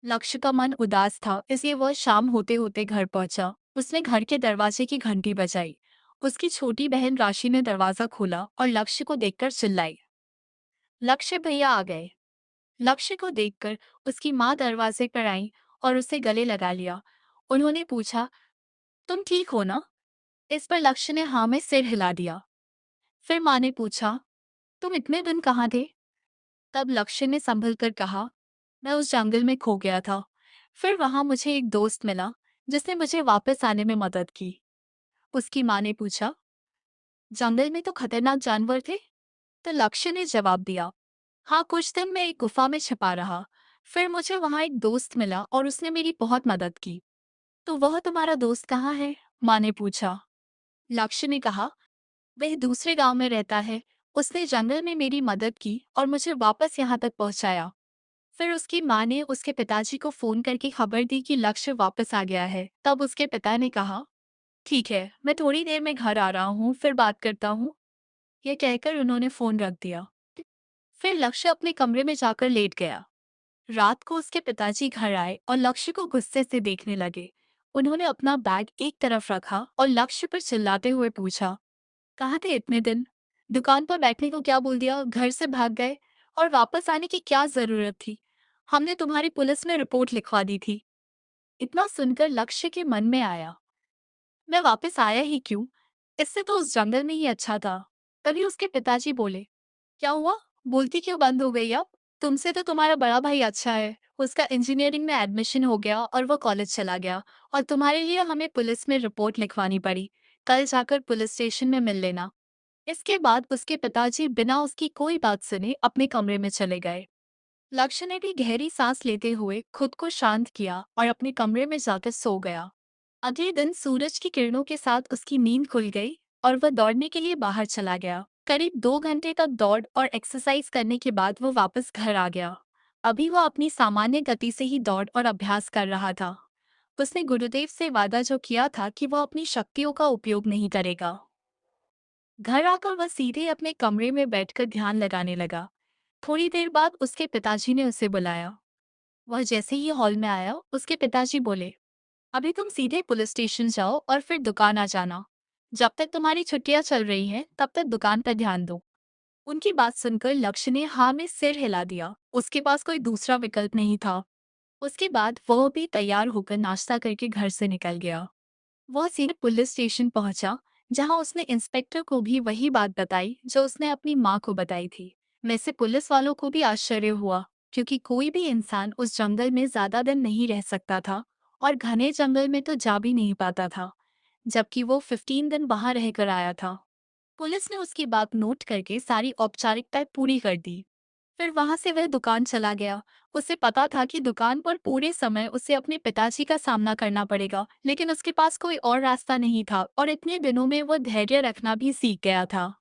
लक्ष्य का मन उदास था, इसलिए वह शाम होते होते घर पहुंचा। उसने घर के दरवाजे की घंटी बजाई। उसकी छोटी बहन राशि ने दरवाजा खोला और लक्ष्य को देखकर चिल्लाई, लक्ष्य भैया आ गए। लक्ष्य को देखकर उसकी माँ दरवाजे पर आई और उसे गले लगा लिया। उन्होंने पूछा, तुम ठीक हो ना? इस पर लक्ष्य ने हाँ में सिर हिला दिया। फिर माँ ने पूछा, तुम इतने दिन कहाँ थे? तब लक्ष्य ने संभल कर कहा, मैं उस जंगल में खो गया था। फिर वहां मुझे एक दोस्त मिला जिसने मुझे वापस आने में मदद की। उसकी माँ ने पूछा, जंगल में तो खतरनाक जानवर थे? तो लक्ष्य ने जवाब दिया, हाँ, कुछ दिन मैं एक गुफा में छिपा रहा। फिर मुझे वहां एक दोस्त मिला और उसने मेरी बहुत मदद की। तो वह तुम्हारा दोस्त कहाँ है? माँ ने पूछा। लक्ष्य ने कहा, वह दूसरे गांव में रहता है। उसने जंगल में मेरी मदद की और मुझे वापस यहाँ तक पहुंचाया। फिर उसकी माँ ने उसके पिताजी को फोन करके खबर दी कि लक्ष्य वापस आ गया है। तब उसके पिता ने कहा, ठीक है, मैं थोड़ी देर में घर आ रहा हूँ, फिर बात करता हूँ। यह कहकर उन्होंने फोन रख दिया। फिर लक्ष्य अपने कमरे में जाकर लेट गया। रात को उसके पिताजी घर आए और लक्ष्य को गुस्से से देखने लगे। उन्होंने अपना बैग एक तरफ रखा और लक्ष्य पर चिल्लाते हुए पूछा, कहाँ थे इतने दिन? दुकान पर बैठने को क्या बोल दिया? घर से भाग गए? और वापस आने की क्या जरूरत थी? हमने तुम्हारी पुलिस में रिपोर्ट लिखवा दी थी। इतना सुनकर लक्ष्य के मन में आया, मैं वापस आया ही क्यों? इससे तो उस जंगल में ही अच्छा था। तभी उसके पिताजी बोले, क्या हुआ? बोलती क्यों बंद हो गई अब? तुमसे तो तुम्हारा बड़ा भाई अच्छा है। उसका इंजीनियरिंग में एडमिशन हो गया और वो कॉलेज चला गया। और तुम्हारे लिए हमें पुलिस में रिपोर्ट लिखवानी पड़ी। कल जाकर पुलिस स्टेशन में मिल लेना। इसके बाद उसके पिताजी बिना उसकी कोई बात सुने अपने कमरे में चले गए। लक्ष्य ने भी गहरी सांस लेते हुए खुद को शांत किया और अपने कमरे में जाकर सो गया। अगले दिन सूरज की किरणों के साथ उसकी नींद खुल गई और वह दौड़ने के लिए बाहर चला गया। करीब 2 घंटे तक दौड़ और एक्सरसाइज करने के बाद वो वापस घर आ गया। अभी वह अपनी सामान्य गति से ही दौड़ और अभ्यास कर रहा था। उसने गुरुदेव से वादा जो किया था कि वह अपनी शक्तियों का उपयोग नहीं करेगा। घर आकर वह सीधे अपने कमरे में बैठकर ध्यान लगाने लगा। थोड़ी देर बाद उसके पिताजी ने उसे बुलाया। वह जैसे ही हॉल में आया, उसके पिताजी बोले, अभी तुम सीधे पुलिस स्टेशन जाओ और फिर दुकान आ जाना। जब तक तुम्हारी छुट्टियां चल रही हैं, तब तक दुकान पर ध्यान दो। उनकी बात सुनकर लक्ष्य ने हाँ में सिर हिला दिया। उसके पास कोई दूसरा विकल्प नहीं था। उसके बाद वह भी तैयार होकर नाश्ता करके घर से निकल गया। वह सीधे पुलिस स्टेशन पहुंचा, जहां उसने इंस्पेक्टर को भी वही बात बताई जो उसने अपनी माँ को बताई थी। में से पुलिस वालों को भी आश्चर्य हुआ, क्योंकि कोई भी इंसान उस जंगल में ज्यादा दिन नहीं रह सकता था और घने जंगल में तो जा भी नहीं पाता था, जबकि वो 15 दिन वहां रहकर आया था। पुलिस ने उसकी बात नोट करके सारी औपचारिकताएं पूरी कर दी। फिर वहां से वह दुकान चला गया। उसे पता था कि दुकान पर पूरे समय उसे अपने पिताजी का सामना करना पड़ेगा, लेकिन उसके पास कोई और रास्ता नहीं था और इतने दिनों में वह धैर्य रखना भी सीख गया था।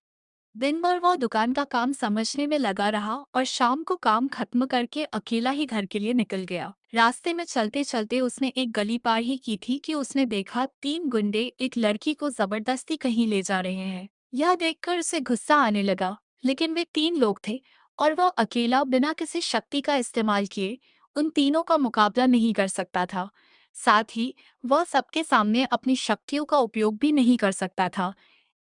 दिन भर वह दुकान का काम समझने में लगा रहा और शाम को काम खत्म करके अकेला ही घर के लिए निकल गया। रास्ते में चलते चलते उसने एक गली पार ही की थी कि उसने देखा 3 गुंडे एक लड़की को जबरदस्ती कहीं ले जा रहे हैं। यह देखकर उसे गुस्सा आने लगा, लेकिन वे 3 लोग थे और वह अकेला बिना किसी शक्ति का इस्तेमाल किए उन तीनों का मुकाबला नहीं कर सकता था। साथ ही वह सबके सामने अपनी शक्तियों का उपयोग भी नहीं कर सकता था।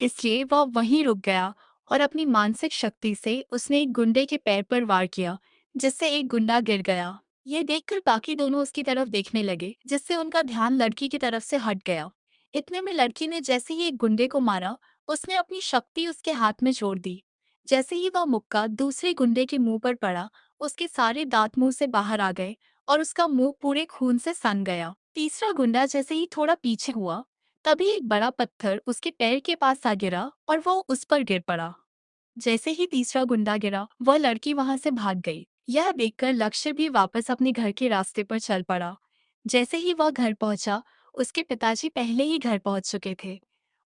इसलिए वह वहीं रुक गया और अपनी मानसिक शक्ति से उसने एक गुंडे के पैर पर वार किया, जिससे एक गुंडा गिर गया। ये देखकर बाकी दोनों उसकी तरफ देखने लगे, जिससे उनका ध्यान लड़की की तरफ से हट गया। इतने में लड़की ने जैसे ही एक गुंडे को मारा, उसने अपनी शक्ति उसके हाथ में छोड़ दी। जैसे ही वह मुक्का दूसरे गुंडे के मुंह पर पड़ा, उसके सारे दांत मुंह से बाहर आ गए और उसका मुंह पूरे खून से सन गया। तीसरा गुंडा जैसे ही थोड़ा पीछे हुआ, तभी एक बड़ा पत्थर उसके पैर के पास आ गिरा और वो उस पर गिर पड़ा। जैसे ही तीसरा गुंडा गिरा, वह लड़की वहां से भाग गई। यह देखकर लक्ष्य भी वापस अपने घर के रास्ते पर चल पड़ा। जैसे ही वह घर पहुंचा, उसके पिताजी पहले ही घर पहुंच चुके थे।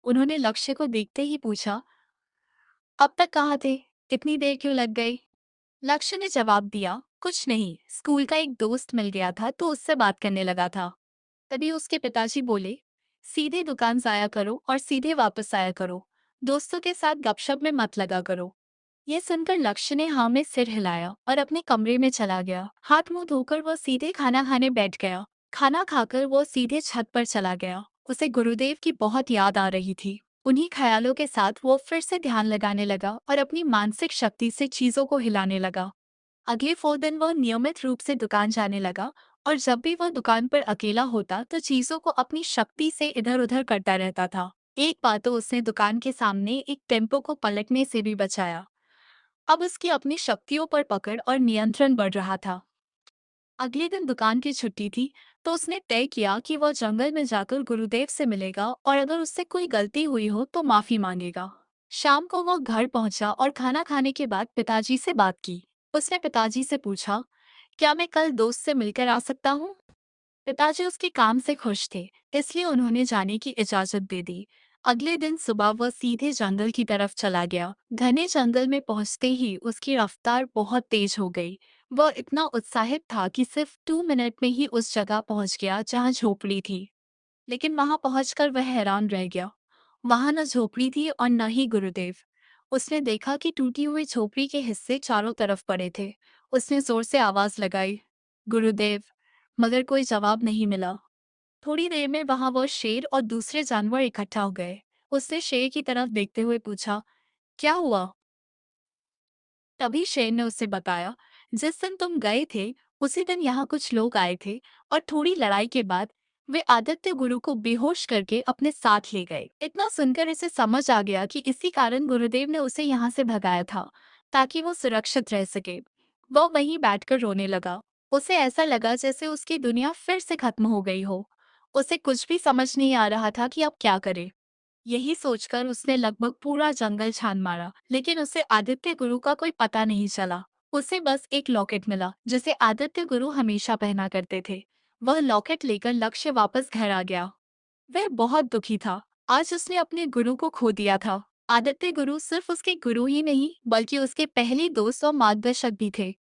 उन्होंने लक्ष्य को देखते ही पूछा, अब तक कहाँ थे? इतनी देर क्यों लग गई? लक्ष्य ने जवाब दिया, कुछ नहीं, स्कूल का एक दोस्त मिल गया था तो उससे बात करने लगा था। तभी उसके पिताजी बोले, सीधे दुकान जाया करो और सीधे वापस आया करो। दोस्तों के साथ गपशप में मत लगा करो। ये सुनकर लक्ष्य ने हाँ में सिर हिलाया और अपने कमरे में चला गया। हाथ मुंह धोकर वो सीधे खाना खाने बैठ गया। खाना खाकर वो सीधे छत पर चला गया। उसे गुरुदेव की बहुत याद आ रही थी। उन्हीं ख्यालों के साथ वो फिर से ध्यान लगाने लगा और अपनी मानसिक शक्ति से चीजों को हिलाने लगा। अगले 4 दिन वह नियमित रूप से दुकान जाने लगा और जब भी वह दुकान पर अकेला होता तो चीजों को अपनी शक्ति से इधर उधर करता रहता था। एक बार तो उसने दुकान के सामने एक टेम्पो को पलटने से भी बचाया। अब उसकी अपनी शक्तियों पर पकड़ और नियंत्रण बढ़ रहा था। अगले दिन दुकान की छुट्टी थी, तो उसने तय किया कि वह जंगल में जाकर गुरुदेव से मिलेगा और अगर उससे कोई गलती हुई हो तो माफी मांगेगा। शाम को वह घर पहुंचा और खाना खाने के बाद पिताजी से बात की। उसने पिताजी से पूछा, क्या मैं कल दोस्त से मिलकर आ सकता हूँ? पिताजी उसके काम से खुश थे, इसलिए उन्होंने जाने की इजाजत दे दी। अगले दिन सुबह वह सीधे जंगल की तरफ चला गया। घने जंगल में पहुंचते ही उसकी रफ्तार बहुत तेज हो गई। वह इतना उत्साहित था कि सिर्फ 2 मिनट में ही उस जगह पहुंच गया जहां झोपड़ी थी। लेकिन वहां पहुंचकर वह हैरान रह गया। वहां न झोपड़ी थी और न ही गुरुदेव। उसने देखा कि टूटी हुई झोपड़ी के हिस्से चारों तरफ पड़े थे। उसने जोर से आवाज लगाई, गुरुदेव, मगर कोई जवाब नहीं मिला। थोड़ी देर में वहां वो शेर और दूसरे जानवर इकट्ठा हो गए। उसने शेर की तरफ देखते हुए पूछा, क्या हुआ? तभी शेर ने उसे बताया, जिस दिन तुम गए थे उसी दिन यहाँ कुछ लोग आए थे और थोड़ी लड़ाई के बाद वे आदित्य गुरु को बेहोश करके अपने साथ ले गए। इतना सुनकर इसे समझ आ गया कि इसी कारण गुरुदेव ने उसे यहाँ से भगाया था, ताकि वो सुरक्षित रह सके। वो वहीं बैठकर रोने लगा। उसे ऐसा लगा जैसे उसकी दुनिया फिर से खत्म हो गई हो। उसे कुछ भी समझ नहीं आ रहा था कि अब क्या करे। यही सोचकर उसने लगभग पूरा जंगल छान मारा, लेकिन उसे आदित्य गुरु का कोई पता नहीं चला। उसे बस एक लॉकेट मिला जिसे आदित्य गुरु हमेशा पहना करते थे। वह लॉकेट लेकर लक्ष्य वापस घर आ गया। वह बहुत दुखी था। आज उसने अपने गुरु को खो दिया था। आदित्य गुरु सिर्फ उसके गुरु ही नहीं बल्कि उसके पहले दोस्त और मार्गदर्शक भी थे।